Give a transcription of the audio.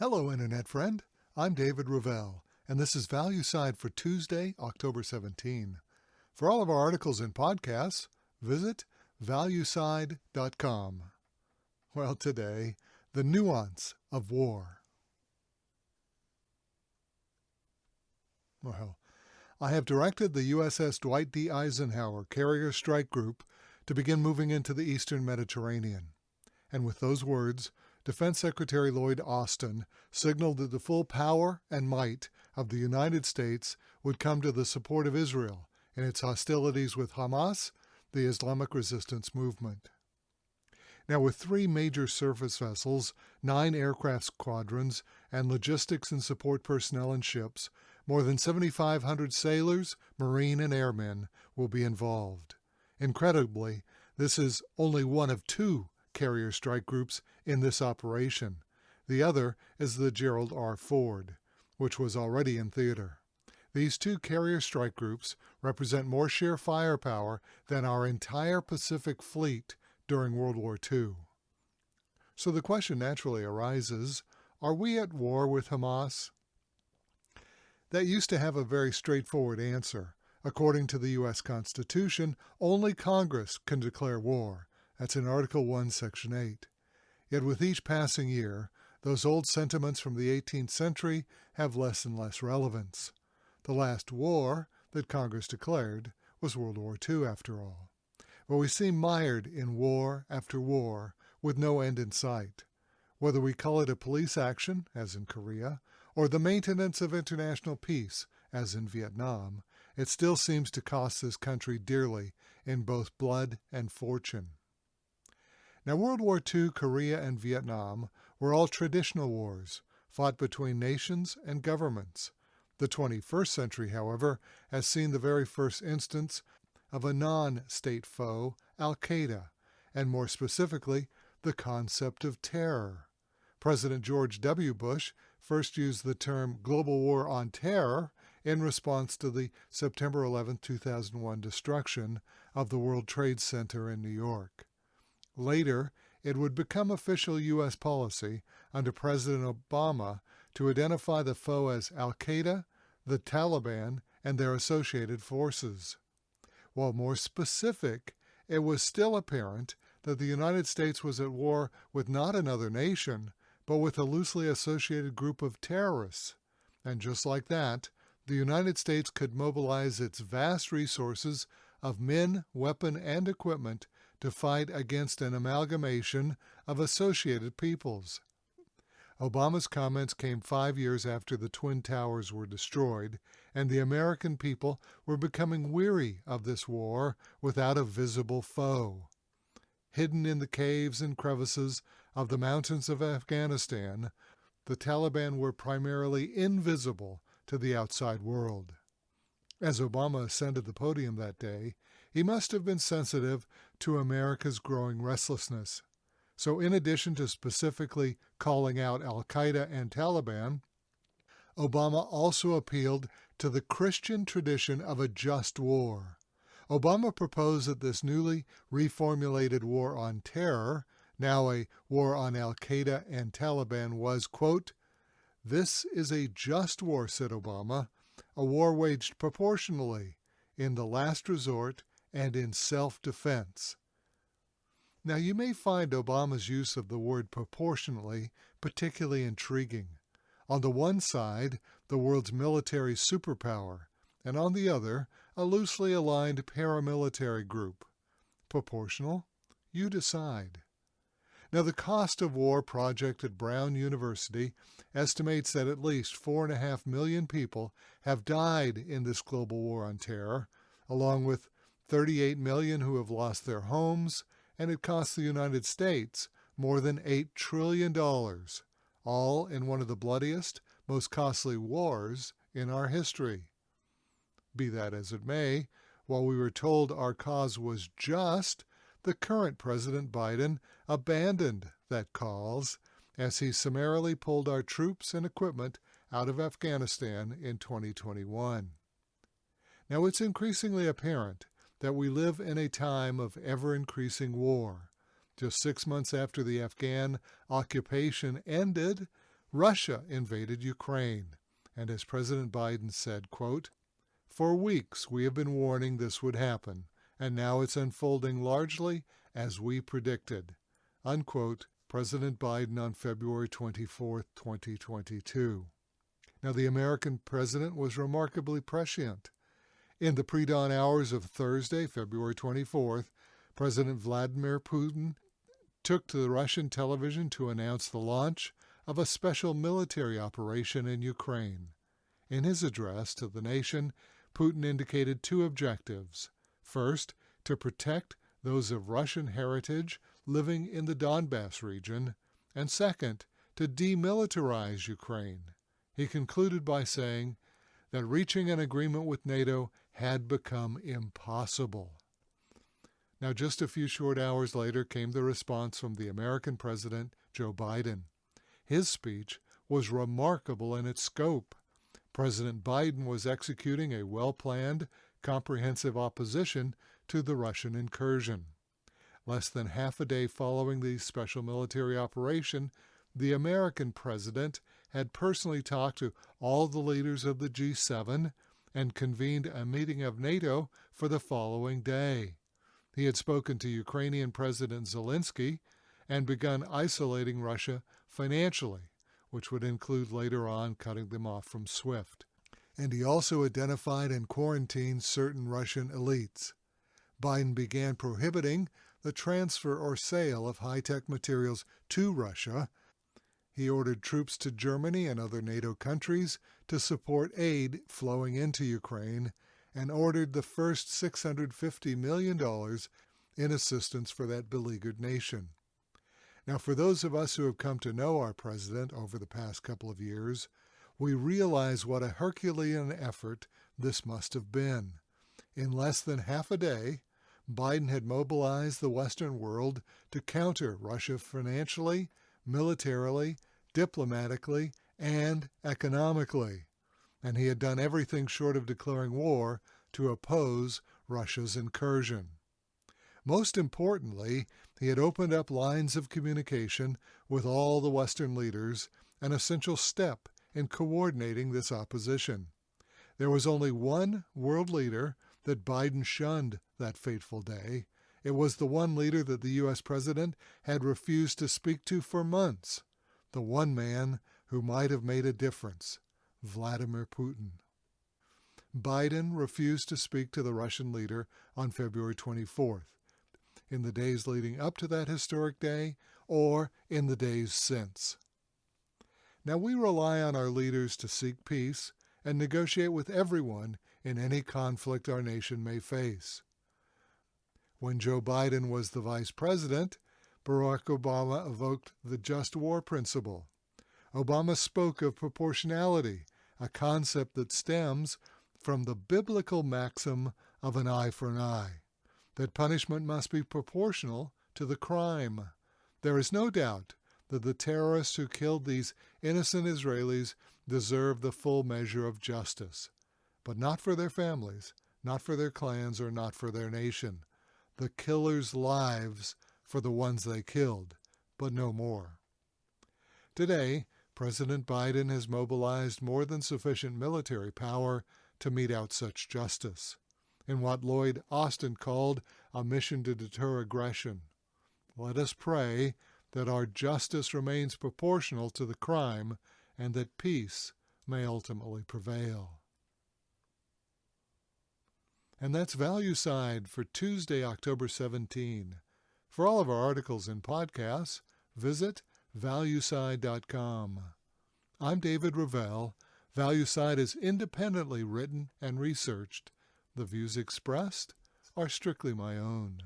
Hello, Internet friend. I'm David Ravel, and this is Value Side for Tuesday, October 17. For all of our articles and podcasts, visit valueside.com. Well, today, the nuance of war. Well, I have directed the USS Dwight D. Eisenhower Carrier Strike Group to begin moving into the eastern Mediterranean. And with those words, Defense Secretary Lloyd Austin signaled that the full power and might of the United States would come to the support of Israel in its hostilities with Hamas, the Islamic Resistance Movement. Now, with 3 major surface vessels, 9 aircraft squadrons, and logistics and support personnel and ships, more than 7,500 sailors, marine, and airmen will be involved. Incredibly, this is only one of 2 carrier strike groups in this operation. The other is the Gerald R. Ford, which was already in theater. These 2 carrier strike groups represent more sheer firepower than our entire Pacific Fleet during World War II. So the question naturally arises, are we at war with Hamas? That used to have a very straightforward answer. According to the U.S. Constitution, only Congress can declare war. That's in Article 1, Section 8. Yet with each passing year, those old sentiments from the 18th century have less and less relevance. The last war that Congress declared was World War II, after all. But we seem mired in war after war with no end in sight. Whether we call it a police action, as in Korea, or the maintenance of international peace, as in Vietnam, it still seems to cost this country dearly in both blood and fortune. Now, World War II, Korea, and Vietnam were all traditional wars, fought between nations and governments. The 21st century, however, has seen the very first instance of a non-state foe, Al-Qaeda, and more specifically, the concept of terror. President George W. Bush first used the term global war on terror in response to the September 11, 2001 destruction of the World Trade Center in New York. Later, it would become official U.S. policy under President Obama to identify the foe as Al-Qaeda, the Taliban, and their associated forces. While more specific, it was still apparent that the United States was at war with not another nation, but with a loosely associated group of terrorists. And just like that, the United States could mobilize its vast resources of men, weapon, and equipment to fight against an amalgamation of associated peoples. Obama's comments came 5 years after the Twin Towers were destroyed, and the American people were becoming weary of this war without a visible foe. Hidden in the caves and crevices of the mountains of Afghanistan, the Taliban were primarily invisible to the outside world. As Obama ascended the podium that day, he must have been sensitive to America's growing restlessness. So in addition to specifically calling out Al-Qaeda and Taliban, Obama also appealed to the Christian tradition of a just war. Obama proposed that this newly reformulated war on terror, now a war on Al-Qaeda and Taliban, was, quote, "This is a just war," said Obama, "a war waged proportionally, in the last resort, and in self-defense." Now, you may find Obama's use of the word proportionally particularly intriguing. On the one side, the world's military superpower, and on the other, a loosely aligned paramilitary group. Proportional? You decide. Now, the Cost of War project at Brown University estimates that at least 4.5 million people have died in this global war on terror, along with 38 million who have lost their homes, and it costs the United States more than $8 trillion, all in one of the bloodiest, most costly wars in our history. Be that as it may, while we were told our cause was just, the current President Biden abandoned that cause as he summarily pulled our troops and equipment out of Afghanistan in 2021. Now, it's increasingly apparent that we live in a time of ever-increasing war. Just 6 months after the Afghan occupation ended, Russia invaded Ukraine, and as President Biden said, quote, "For weeks we have been warning this would happen, and now it's unfolding largely as we predicted," unquote, President Biden on February 24, 2022. Now, the American president was remarkably prescient. In the pre-dawn hours of Thursday, February 24th, President Vladimir Putin took to the Russian television to announce the launch of a special military operation in Ukraine. In his address to the nation, Putin indicated two objectives. First, to protect those of Russian heritage living in the Donbass region, and second, to demilitarize Ukraine. He concluded by saying that reaching an agreement with NATO had become impossible. Now, just a few short hours later came the response from the American President, Joe Biden. His speech was remarkable in its scope. President Biden was executing a well-planned, comprehensive opposition to the Russian incursion. Less than half a day following the special military operation, the American president had personally talked to all the leaders of the G7 and convened a meeting of NATO for the following day. He had spoken to Ukrainian President Zelensky and begun isolating Russia financially, which would include later on cutting them off from SWIFT. And he also identified and quarantined certain Russian elites. Biden began prohibiting the transfer or sale of high-tech materials to Russia. He ordered troops to Germany and other NATO countries to support aid flowing into Ukraine, and ordered the first $650 million in assistance for that beleaguered nation. Now, for those of us who have come to know our president over the past couple of years, we realize what a Herculean effort this must have been. In less than half a day, Biden had mobilized the Western world to counter Russia financially, militarily, diplomatically, and economically. And he had done everything short of declaring war to oppose Russia's incursion. Most importantly, he had opened up lines of communication with all the Western leaders, an essential step in coordinating this opposition. There was only one world leader that Biden shunned that fateful day. It was the one leader that the U.S. president had refused to speak to for months, the one man who might have made a difference, Vladimir Putin. Biden refused to speak to the Russian leader on February 24th, in the days leading up to that historic day, or in the days since. Now, we rely on our leaders to seek peace and negotiate with everyone in any conflict our nation may face. When Joe Biden was the vice president, Barack Obama evoked the just war principle. Obama spoke of proportionality, a concept that stems from the biblical maxim of an eye for an eye, that punishment must be proportional to the crime. There is no doubt that the terrorists who killed these innocent Israelis deserve the full measure of justice, but not for their families, not for their clans, or not for their nation. The killers' lives for the ones they killed, but no more. Today, President Biden has mobilized more than sufficient military power to mete out such justice, in what Lloyd Austin called a mission to deter aggression. Let us pray that our justice remains proportional to the crime and that peace may ultimately prevail. And that's Value Side for Tuesday, October 17. For all of our articles and podcasts, visit valueside.com. I'm David Ravel. ValueSide is independently written and researched. The views expressed are strictly my own.